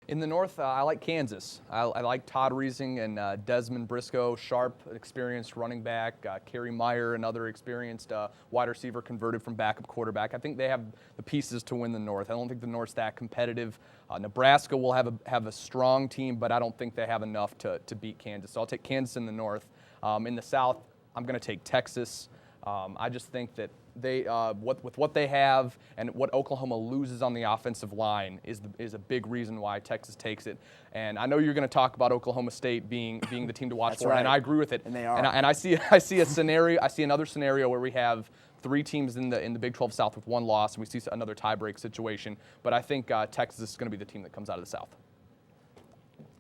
In the North, I like Kansas. I like Todd Reesing and Desmond Briscoe, sharp, experienced running back. Kerry Meyer, another experienced wide receiver converted from backup quarterback. I think they have the pieces to win the North. I don't think the North's that competitive. Nebraska will have a strong team, but I don't think they have enough to beat Kansas. So I'll take Kansas in the North. In the South, I'm going to take Texas. I just think that they, with what they have and what Oklahoma loses on the offensive line is a big reason why Texas takes it. And I know you're going to talk about Oklahoma State being the team to watch That's for, right. and I agree with it. And they are. And I see a scenario. I see another scenario where we have 3 teams in the Big 12 South with 1 loss, and we see another tiebreak situation. But I think Texas is going to be the team that comes out of the South.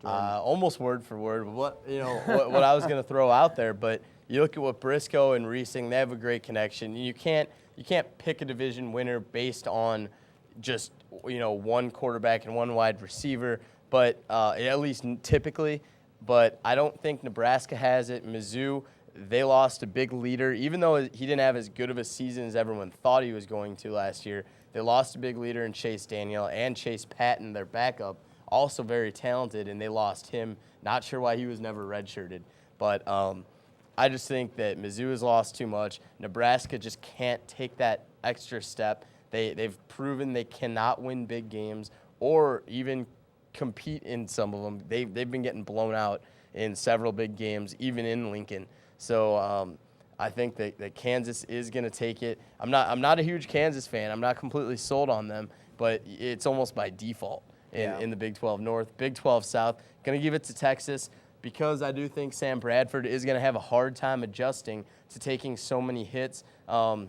Almost word for word. What I was going to throw out there, but you look at what Briscoe and Reesing, they have a great connection. You can't pick a division winner based on just one quarterback and one wide receiver, but at least typically. But I don't think Nebraska has it. Mizzou, they lost a big leader, even though he didn't have as good of a season as everyone thought he was going to last year. They lost a big leader in Chase Daniel and Chase Patton, their backup, also very talented, and they lost him. Not sure why he was never redshirted, but I just think that Mizzou has lost too much. Nebraska just can't take that extra step. They've proven they cannot win big games or even compete in some of them. They've been getting blown out in several big games, even in Lincoln. So I think that Kansas is going to take it. I'm not a huge Kansas fan. I'm not completely sold on them, but it's almost by default in the Big 12 North. Big 12 South, going to give it to Texas, because I do think Sam Bradford is going to have a hard time adjusting to taking so many hits. I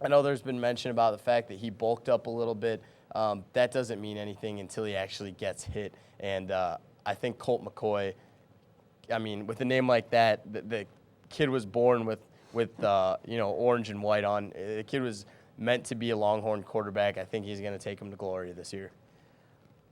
know there's been mention about the fact that he bulked up a little bit. That doesn't mean anything until he actually gets hit. And I think Colt McCoy, I mean, with a name like that, the kid was born with orange and white on. The kid was meant to be a Longhorn quarterback. I think he's going to take him to glory this year.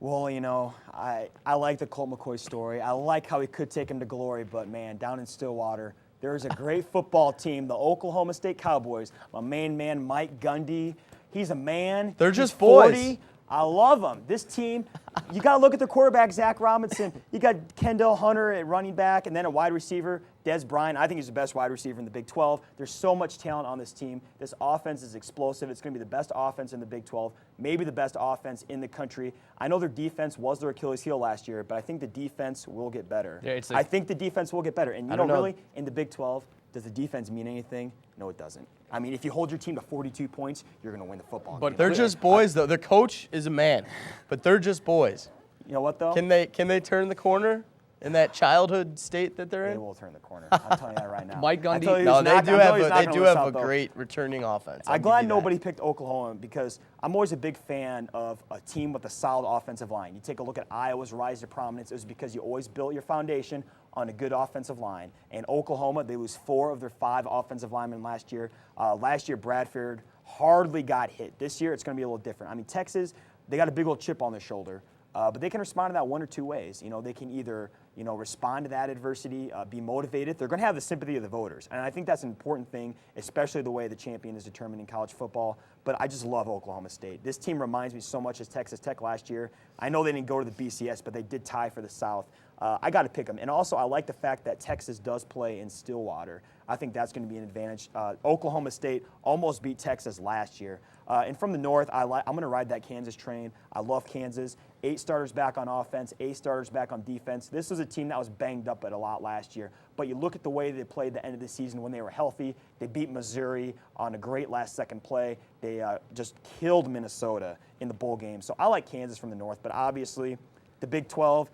Well, I like the Colt McCoy story. I like how he could take him to glory, but, man, down in Stillwater, there's a great football team, the Oklahoma State Cowboys. My main man, Mike Gundy, he's a man. They're just He's 40. boys. I love him. This team, you got to look at their quarterback, Zach Robinson. You got Kendall Hunter at running back, and then a wide receiver, Des Bryant. I think he's the best wide receiver in the Big 12. There's so much talent on this team. This offense is explosive. It's going to be the best offense in the Big 12, maybe the best offense in the country. I know their defense was their Achilles heel last year, but I think the defense will get better. Yeah, I think the defense will get better. And I don't know. really, in the Big 12, does the defense mean anything? No, it doesn't. I mean, if you hold your team to 42 points, you're going to win the football game. But they're just boys, though. The coach is a man, but they're just boys. You know what, though? Can they turn the corner in that childhood state that they're They in? will turn the corner. I'm telling you that right now. Mike Gundy- They do have a great returning offense. I'm glad nobody picked Oklahoma, because I'm always a big fan of a team with a solid offensive line. You take a look at Iowa's rise to prominence. It was because you always built your foundation on a good offensive line. And Oklahoma, they lose 4 of their 5 offensive linemen last year. Last year, Bradford hardly got hit. This year, it's going to be a little different. I mean, Texas, they got a big old chip on their shoulder. But they can respond to that one or two ways. They can either, respond to that adversity, be motivated. They're going to have the sympathy of the voters. And I think that's an important thing, especially the way the champion is determined in college football. But I just love Oklahoma State. This team reminds me so much of Texas Tech last year. I know they didn't go to the BCS, but they did tie for the South. I got to pick them. And also, I like the fact that Texas does play in Stillwater. I think that's going to be an advantage. Oklahoma State almost beat Texas last year. And from the North, I'm going to ride that Kansas train. I love Kansas. 8 starters back on offense, 8 starters back on defense. This was a team that was banged up at a lot last year. But you look at the way they played the end of the season when they were healthy. They beat Missouri on a great last-second play. They just killed Minnesota in the bowl game. So I like Kansas from the North. But obviously, the Big 12,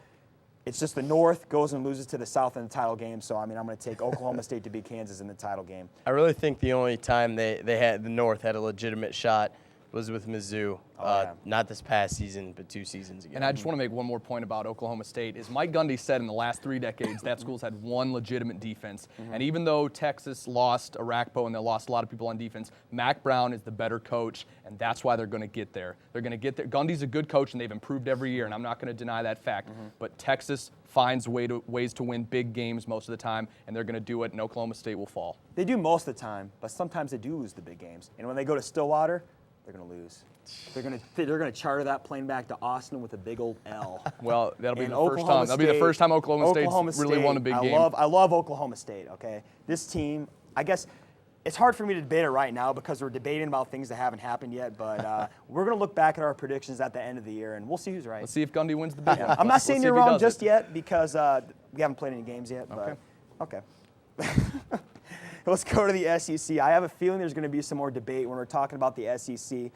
it's just the North goes and loses to the South in the title game. So, I'm going to take Oklahoma State to beat Kansas in the title game. I really think the only time the North had a legitimate shot was with Mizzou. Not this past season, but 2 seasons ago. And I just want to make one more point about Oklahoma State. Is Mike Gundy said in the last 3 decades that school's had one legitimate defense. And even though Texas lost Arakpo and they lost a lot of people on defense, Mac Brown is the better coach, and that's why they're going to get there. They're going to get there. Gundy's a good coach, and they've improved every year, and I'm not going to deny that fact. But Texas finds ways to win big games most of the time, and they're going to do it, and Oklahoma State will fall. They do most of the time, but sometimes they do lose the big games. And when they go to Stillwater, they're going to lose. They're going to charter that plane back to Austin with a big old L. Well, that'll be And the first Oklahoma time. That'll be the first time Oklahoma State's really won a big game. I love Oklahoma State, okay? This team, I guess it's hard for me to debate it right now because we're debating about things that haven't happened yet, but we're going to look back at our predictions at the end of the year, and we'll see who's right. Let's see if Gundy wins the big one. I'm not saying you're wrong just yet because we haven't played any games yet, but okay. Let's go to the SEC. I have a feeling there's going to be some more debate when we're talking about the SEC.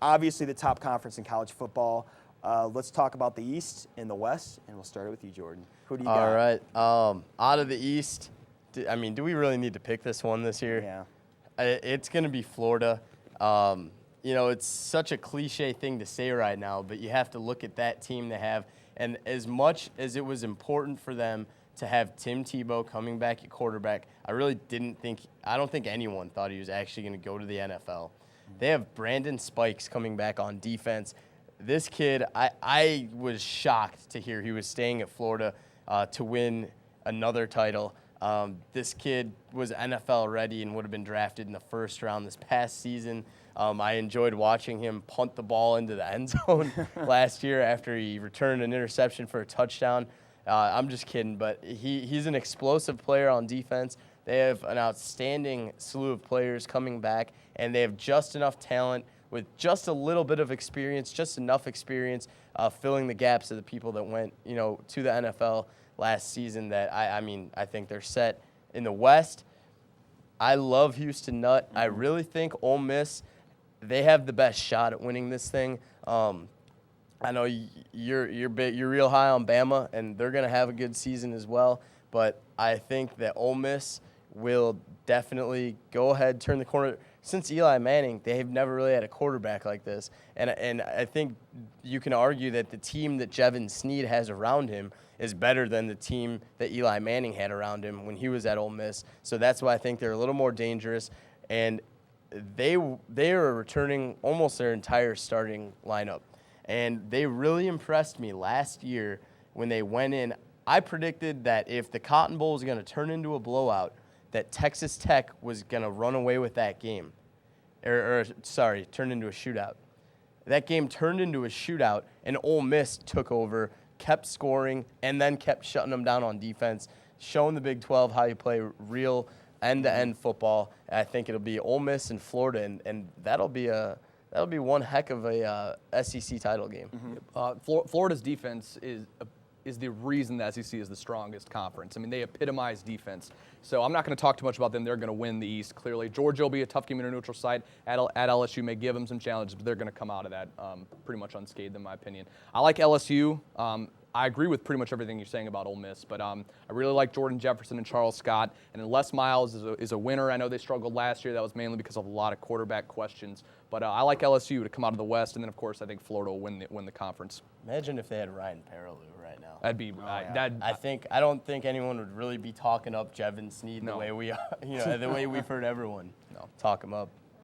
Obviously, the top conference in college football. Let's talk about the East and the West, and we'll start it with you, Jordan. Who do you got? All right. Out of the East, do we really need to pick this one this year? Yeah. It's going to be Florida. It's such a cliche thing to say right now, but you have to look at that team they have. And as much as it was important for them to have Tim Tebow coming back at quarterback, I don't think anyone thought he was actually going to go to the NFL. They have Brandon Spikes coming back on defense. This kid, I was shocked to hear he was staying at Florida to win another title. This kid was NFL ready and would have been drafted in the first round this past season. I enjoyed watching him punt the ball into the end zone last year after he returned an interception for a touchdown. I'm just kidding, but he's an explosive player on defense. They have an outstanding slew of players coming back, and they have just enough talent with just a little bit of experience, just enough experience filling the gaps of the people that went, to the NFL last season that I think they're set. In the West, I love Houston Nutt. I really think Ole Miss, they have the best shot at winning this thing. I know you're real high on Bama, and they're going to have a good season as well. But I think that Ole Miss will definitely go ahead, turn the corner. Since Eli Manning, they have never really had a quarterback like this. And I think you can argue that the team that Jevin Sneed has around him is better than the team that Eli Manning had around him when he was at Ole Miss. So that's why I think they're a little more dangerous. And they are returning almost their entire starting lineup. And they really impressed me last year when they went in. I predicted that if the Cotton Bowl was going to turn into a blowout, that Texas Tech was going to run away with that game. Turn into a shootout. That game turned into a shootout, and Ole Miss took over, kept scoring, and then kept shutting them down on defense, showing the Big 12 how you play real end-to-end football. And I think it'll be Ole Miss and Florida, and that'll be one heck of a SEC title game. Florida's defense is the reason the SEC is the strongest conference. I mean, they epitomize defense. So I'm not going to talk too much about them. They're going to win the East, clearly. Georgia will be a tough game in a neutral site. At LSU may give them some challenges, but they're going to come out of that pretty much unscathed, in my opinion. I like LSU. I agree with pretty much everything you're saying about Ole Miss, but I really like Jordan Jefferson and Charles Scott. And Les Miles is a winner. I know they struggled last year. That was mainly because of a lot of quarterback questions. But I like LSU to come out of the West, and then, of course, I think Florida will win the conference. Imagine if they had Ryan Paralleau right now. That'd be I don't think anyone would really be talking up Jevin Sneed the way we are, the way we've heard everyone talk him up.